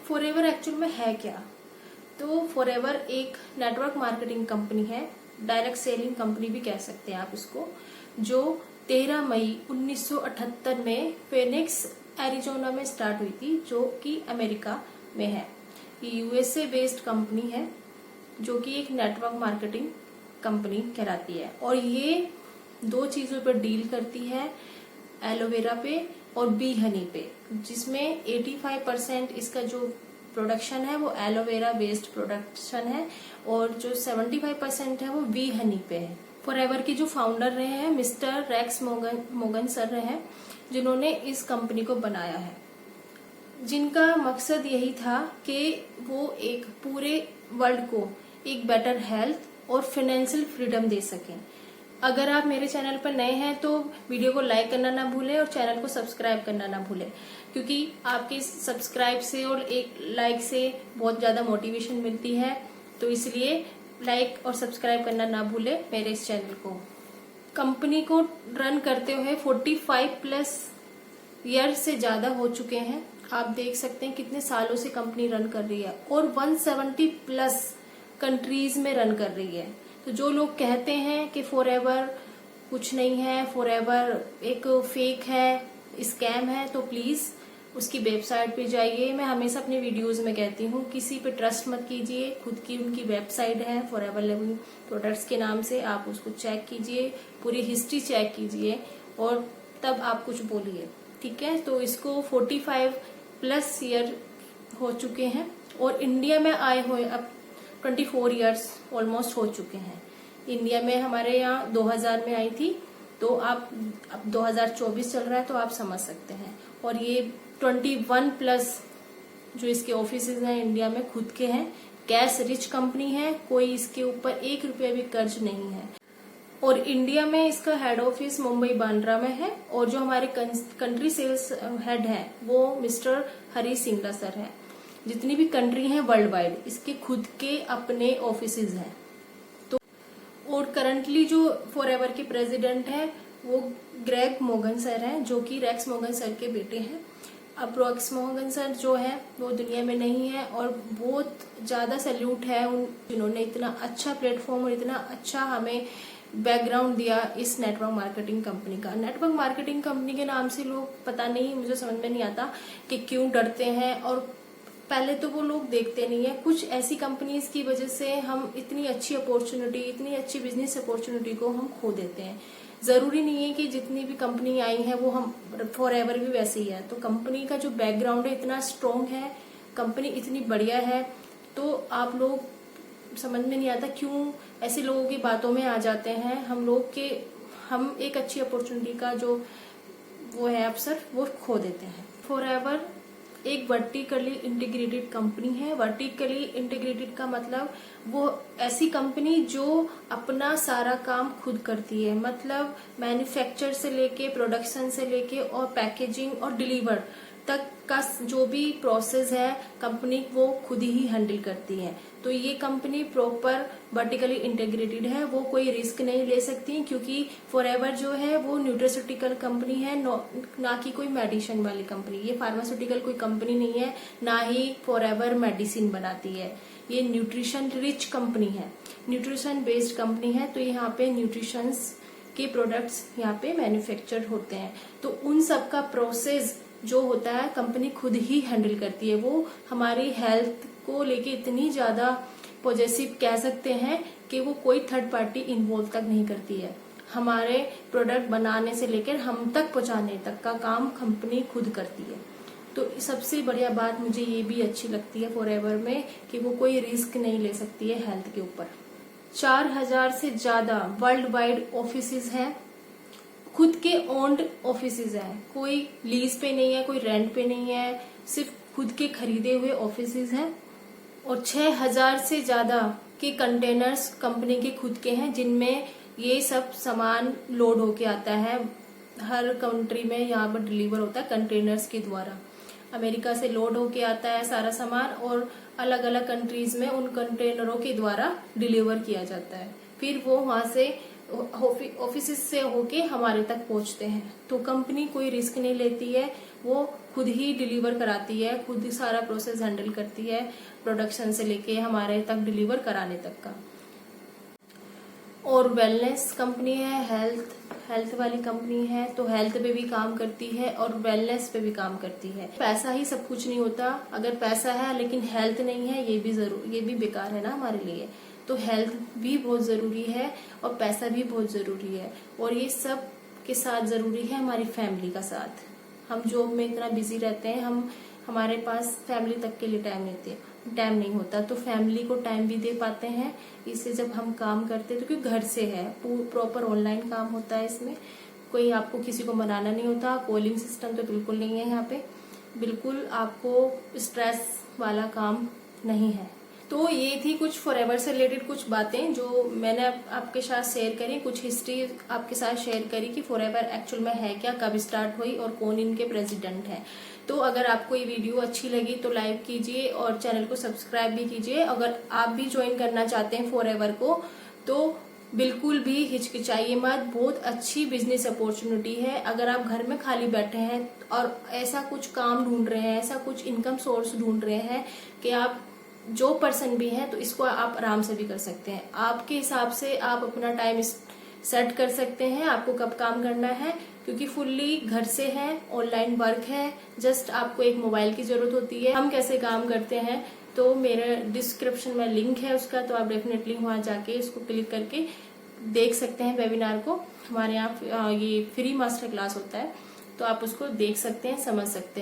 Forever actual में है क्या? तो फॉरएवर एक नेटवर्क मार्केटिंग कंपनी है, डायरेक्ट सेलिंग कंपनी भी कह सकते हैं आप इसको, जो 13 मई 1978 में फेनिक्स एरिजोना में स्टार्ट हुई थी, जो कि अमेरिका में है। ये यूएसए बेस्ड कंपनी है, जो कि एक नेटवर्क मार्केटिंग कंपनी कहलाती है। और ये दो चीजों पर डील करती है, एलोवेरा पे और बी हनी पे, जिसमें 85% इसका जो प्रोडक्शन है वो एलोवेरा बेस्ड प्रोडक्शन है और जो 75% है वो बी हनी पे है। फॉरएवर के जो फाउंडर रहे हैं मिस्टर रेक्स मोगन सर रहे हैं, जिन्होंने इस कंपनी को बनाया है, जिनका मकसद यही था कि वो एक पूरे वर्ल्ड को एक बेटर हेल्थ और फाइनेंशियल फ्रीडम दे सकें। अगर आप मेरे चैनल पर नए हैं तो वीडियो को लाइक करना ना भूलें और चैनल को सब्सक्राइब करना ना भूलें, क्योंकि आपके सब्सक्राइब से और एक लाइक से बहुत ज्यादा मोटिवेशन मिलती है। तो इसलिए लाइक और सब्सक्राइब करना ना भूलें मेरे इस चैनल को। कंपनी को रन करते हुए 45+ ईयर से ज्यादा हो चुके हैं। आप देख सकते हैं कितने सालों से कंपनी रन कर रही है और 170+ कंट्रीज में रन कर रही है। तो जो लोग कहते हैं कि फॉरएवर कुछ नहीं है, फॉरएवर एक फेक है, स्कैम है, तो प्लीज उसकी वेबसाइट पे जाइए। मैं हमेशा अपने वीडियोस में कहती हूँ, किसी पे ट्रस्ट मत कीजिए। खुद की उनकी वेबसाइट है फॉरएवर लिविंग प्रोडक्ट्स के नाम से, आप उसको चेक कीजिए, पूरी हिस्ट्री चेक कीजिए और तब आप कुछ बोलिए, ठीक है। तो इसको 45+ ईयर हो चुके हैं और इंडिया में आए हुए अब 24 ईयर्स ऑलमोस्ट हो चुके हैं। इंडिया में हमारे यहाँ 2000 में आई थी, तो आप अब 2024 चल रहा है, तो आप समझ सकते हैं। और ये 21+ जो इसके ऑफिसेज हैं इंडिया में खुद के हैं। कैश रिच कंपनी है, कोई इसके ऊपर 1 रुपया भी कर्ज नहीं है। और इंडिया में इसका हेड ऑफिस मुंबई बांद्रा में है और जो हमारे कंट्री सेल्स हेड है वो मिस्टर हरी सिंगला सर है। जितनी भी कंट्री हैं वर्ल्ड वाइड, इसके खुद के अपने ऑफिसेज हैं। तो और करंटली जो फॉरएवर के प्रेसिडेंट है वो ग्रेग मोगन सर हैं, जो कि रेक्स मोगन सर के बेटे हैं। अब रेक्स मोगन सर जो है वो दुनिया में नहीं है और बहुत ज्यादा सैल्यूट है उन जिन्होंने इतना अच्छा प्लेटफॉर्म और इतना अच्छा हमें बैकग्राउंड दिया इस नेटवर्क मार्केटिंग कंपनी का। नेटवर्क मार्केटिंग कंपनी के नाम से लोग पता नहीं, मुझे समझ में नहीं आता कि क्यों डरते हैं। और पहले तो वो लोग देखते नहीं है, कुछ ऐसी कंपनीज की वजह से हम इतनी अच्छी अपॉर्चुनिटी, इतनी अच्छी बिजनेस अपॉर्चुनिटी को हम खो देते हैं। जरूरी नहीं है कि जितनी भी कंपनी आई है वो हम फॉरएवर भी वैसे ही है। तो कंपनी का जो बैकग्राउंड है इतना स्ट्रॉन्ग है, कंपनी इतनी बढ़िया है, तो आप लोग समझ में नहीं आता क्यों ऐसे लोगों की बातों में आ जाते हैं। हम एक अच्छी अपॉर्चुनिटी का जो वो है अवसर वो खो देते हैं। फॉरएवर एक वर्टिकली इंटीग्रेटेड कंपनी है। वर्टिकली इंटीग्रेटेड का मतलब वो ऐसी कंपनी जो अपना सारा काम खुद करती है, मतलब मैन्युफैक्चर से लेके प्रोडक्शन से लेके और पैकेजिंग और डिलीवर तक का जो भी प्रोसेस है कंपनी वो खुद ही हैंडल करती है। तो ये कंपनी प्रॉपर वर्टिकली इंटीग्रेटेड है, वो कोई रिस्क नहीं ले सकती, क्योंकि फॉरएवर जो है वो न्यूट्रास्यूटिकल कंपनी है, ना कि कोई मेडिसिन वाली कंपनी। ये फार्मास्यूटिकल कोई कंपनी नहीं है, ना ही फॉरएवर मेडिसिन बनाती है। ये न्यूट्रिशन रिच कंपनी है, न्यूट्रिशन बेस्ड कंपनी है। तो यहाँ पे न्यूट्रिशन के प्रोडक्ट्स यहाँ पे मैन्युफैक्चर होते हैं। तो उन सब का प्रोसेस जो होता है कंपनी खुद ही हैंडल करती है। वो हमारी हेल्थ को लेके इतनी ज्यादा पॉजिटिव कह सकते हैं कि वो कोई थर्ड पार्टी इन्वॉल्व तक नहीं करती है। हमारे प्रोडक्ट बनाने से लेकर हम तक पहुंचाने तक का काम कंपनी खुद करती है। तो सबसे बढ़िया बात मुझे ये भी अच्छी लगती है फॉरएवर में कि वो कोई रिस्क नहीं ले सकती है हेल्थ के ऊपर। 4000 से ज्यादा वर्ल्ड वाइड ऑफिसेज हैं, खुद के ओन्ड ऑफिसेज हैं, कोई लीज पे नहीं है, कोई रेंट पे नहीं है, सिर्फ खुद के खरीदे हुए ऑफिसेज हैं। और 6000 से ज्यादा के कंटेनर्स कंपनी के खुद के हैं, जिनमें ये सब सामान लोड होके आता है। हर कंट्री में यहाँ पर डिलीवर होता है कंटेनर्स के द्वारा। अमेरिका से लोड होके आता है सारा सामान और अलग अलग कंट्रीज में उन कंटेनरों के द्वारा डिलीवर किया जाता है। फिर वो वहां से ऑफिस से होके हमारे तक पहुंचते हैं। तो कंपनी कोई रिस्क नहीं लेती है, वो खुद ही डिलीवर कराती है, खुद ही सारा प्रोसेस हैंडल करती है, प्रोडक्शन से लेके हमारे तक डिलीवर कराने तक का। और वेलनेस कंपनी है, हेल्थ वाली कंपनी है, तो हेल्थ पे भी काम करती है और वेलनेस पे भी काम करती है। पैसा ही सब कुछ नहीं होता, अगर पैसा है लेकिन हेल्थ नहीं है ये भी बेकार है ना हमारे लिए। तो हेल्थ भी बहुत जरूरी है और पैसा भी बहुत जरूरी है, और ये सब के साथ जरूरी है हमारी फैमिली का साथ। हम जॉब में इतना बिजी रहते हैं, हमारे पास फैमिली तक के लिए टाइम नहीं होता, तो फैमिली को टाइम भी दे पाते हैं इससे जब हम काम करते हैं। तो क्योंकि घर से है, प्रॉपर ऑनलाइन काम होता है, इसमें कोई आपको किसी को मनाना नहीं होता, कॉलिंग सिस्टम तो बिल्कुल नहीं है यहाँ पे, बिल्कुल आपको स्ट्रेस वाला काम नहीं है। तो ये थी कुछ फॉरएवर से रिलेटेड कुछ बातें जो मैंने आपके साथ शेयर करी, कुछ हिस्ट्री आपके साथ शेयर करी कि फॉरएवर एक्चुअल में है क्या, कब स्टार्ट हुई और कौन इनके प्रेसिडेंट हैं। तो अगर आपको ये वीडियो अच्छी लगी तो लाइक कीजिए और चैनल को सब्सक्राइब भी कीजिए। अगर आप भी ज्वाइन करना चाहते हैं फॉरएवर को तो बिल्कुल भी हिचकिचाइए मत, बहुत अच्छी बिजनेस अपॉर्चुनिटी है। अगर आप घर में खाली बैठे हैं और ऐसा कुछ काम ढूंढ रहे हैं, ऐसा कुछ इनकम सोर्स ढूंढ रहे हैं कि आप जो पर्सन भी है, तो इसको आप आराम से भी कर सकते हैं। आपके हिसाब से आप अपना टाइम सेट कर सकते हैं, आपको कब काम करना है, क्योंकि फुल्ली घर से है, ऑनलाइन वर्क है, जस्ट आपको एक मोबाइल की जरूरत होती है। हम कैसे काम करते हैं तो मेरे डिस्क्रिप्शन में लिंक है उसका, तो आप डेफिनेटली वहां जाके इसको क्लिक करके देख सकते हैं वेबिनार को। हमारे यहाँ ये फ्री मास्टर क्लास होता है, तो आप उसको देख सकते हैं, समझ सकते हैं।